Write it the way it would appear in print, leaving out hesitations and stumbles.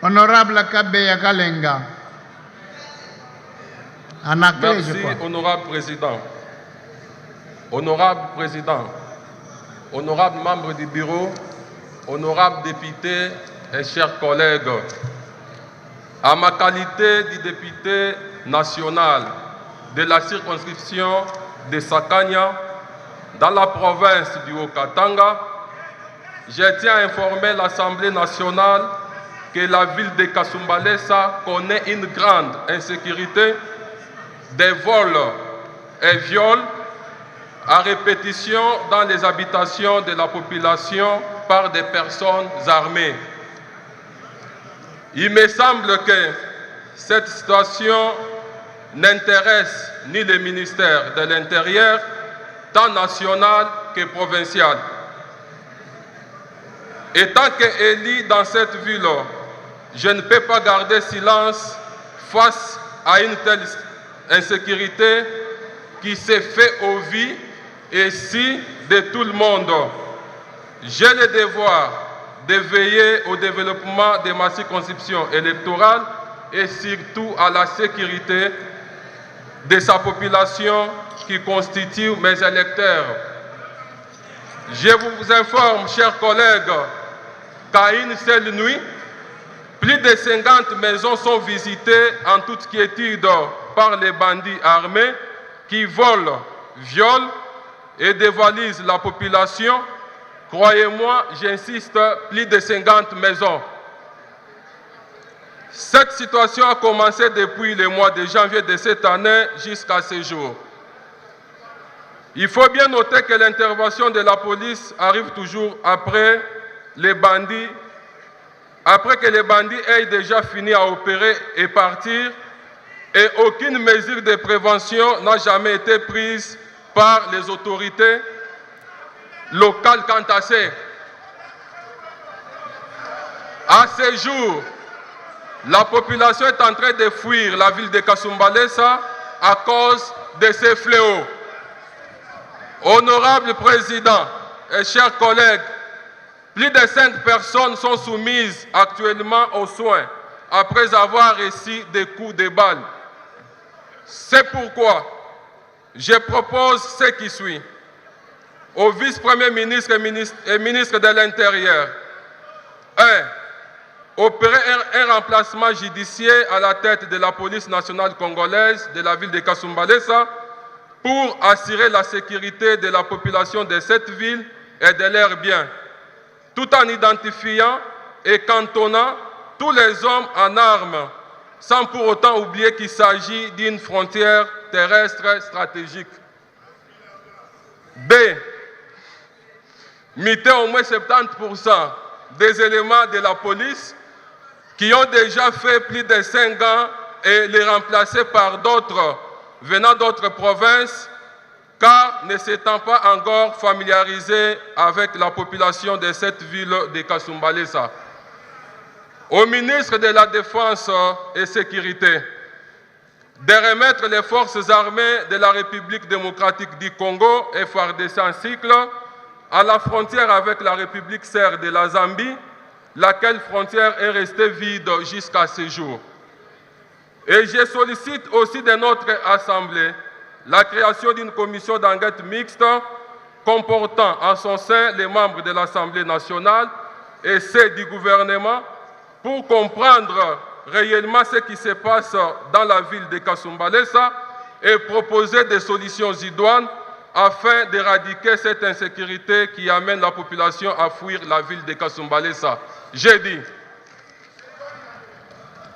Honorable Kabeya Kalenga. Merci, honorable président. Honorable président, honorable membre du bureau, honorable député et chers collègues, à ma qualité de député national de la circonscription de Sakanya, dans la province du Haut-Katanga, je tiens à informer l'Assemblée nationale que la ville de Kasumbalesa connaît une grande insécurité, des vols et viols à répétition dans les habitations de la population par des personnes armées. Il me semble que cette situation n'intéresse ni le ministère de l'Intérieur, tant national que provincial. Étant qu'élu dans cette ville, je ne peux pas garder silence face à une telle insécurité qui s'est fait au vu et si de tout le monde. J'ai le devoir de veiller au développement de ma circonscription électorale et surtout à la sécurité de sa population qui constitue mes électeurs. Je vous informe, chers collègues, qu'à une seule nuit, plus de 50 maisons sont visitées en toute quiétude par les bandits armés qui volent, violent et dévalisent la population. Croyez-moi, j'insiste, plus de 50 maisons. Cette situation a commencé depuis le mois de janvier de cette année jusqu'à ce jour. Il faut bien noter que l'intervention de la police arrive toujours après les bandits, après que les bandits aient déjà fini à opérer et partir, et aucune mesure de prévention n'a jamais été prise par les autorités locales quant à ça. À ce jour, la population est en train de fuir la ville de Kasumbalesa à cause de ces fléaux. Honorable Président et chers collègues, plus de 5 personnes sont soumises actuellement aux soins après avoir reçu des coups de balle. C'est pourquoi je propose ce qui suit. Au vice-premier ministre et ministre de l'Intérieur, 1. Opérer un remplacement judiciaire à la tête de la police nationale congolaise de la ville de Kasumbalesa pour assurer la sécurité de la population de cette ville et de leurs biens, tout en identifiant et cantonnant tous les hommes en armes, sans pour autant oublier qu'il s'agit d'une frontière terrestre stratégique. B. Muter au moins 70% des éléments de la police qui ont déjà fait plus de 5 ans et les remplacer par d'autres venant d'autres provinces, car ne s'étant pas encore familiarisés avec la population de cette ville de Kasumbalesa. Au ministre de la Défense et Sécurité, de remettre les forces armées de la République démocratique du Congo, FARDC en cycle, à la frontière avec la République serbe de la Zambie, laquelle frontière est restée vide jusqu'à ce jour. Et je sollicite aussi de notre Assemblée la création d'une commission d'enquête mixte comportant en son sein les membres de l'Assemblée nationale et ceux du gouvernement pour comprendre réellement ce qui se passe dans la ville de Kasumbalesa et proposer des solutions idoines afin d'éradiquer cette insécurité qui amène la population à fuir la ville de Kasumbalesa. J'ai dit.